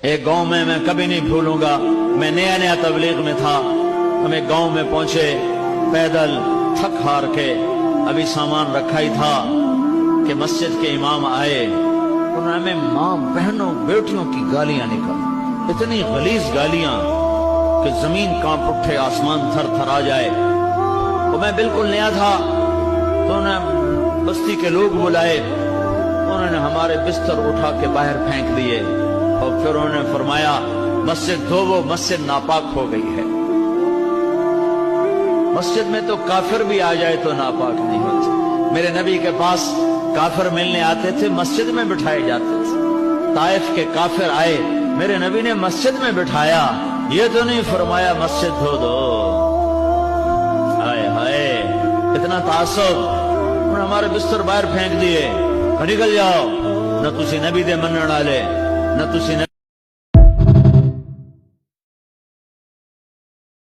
ایک گاؤں میں میں کبھی نہیں بھولوں گا، میں نیا نیا تبلیغ میں تھا، ہم ایک گاؤں میں پہنچے پیدل تھک ہار کے، ابھی سامان رکھا ہی تھا کہ مسجد کے امام آئے، انہوں نے ہمیں ماں بہنوں بیٹیوں کی گالیاں نکال، اتنی غلیظ گالیاں کہ زمین کانپ اٹھے، آسمان تھر تھر آ جائے۔ اور میں بالکل نیا تھا تو انہوں نے بستی کے لوگ بلائے، انہوں نے ہمارے بستر اٹھا کے باہر پھینک دیے، اور پھر انہوں نے فرمایا مسجد دھوو، مسجد ناپاک ہو گئی ہے۔ مسجد میں تو کافر بھی آ جائے تو ناپاک نہیں ہوتی۔ میرے نبی کے پاس کافر ملنے آتے تھے، مسجد میں بٹھائے جاتے تھے۔ طائف کے کافر آئے، میرے نبی نے مسجد میں بٹھایا، یہ تو نہیں فرمایا مسجد دھو دو۔ ہائے ہائے، اتنا تعصب، انہوں نے ہمارے بستر باہر پھینک دیے، نکل جاؤ، نہ تسی نبی دے منن والے، نہ تسی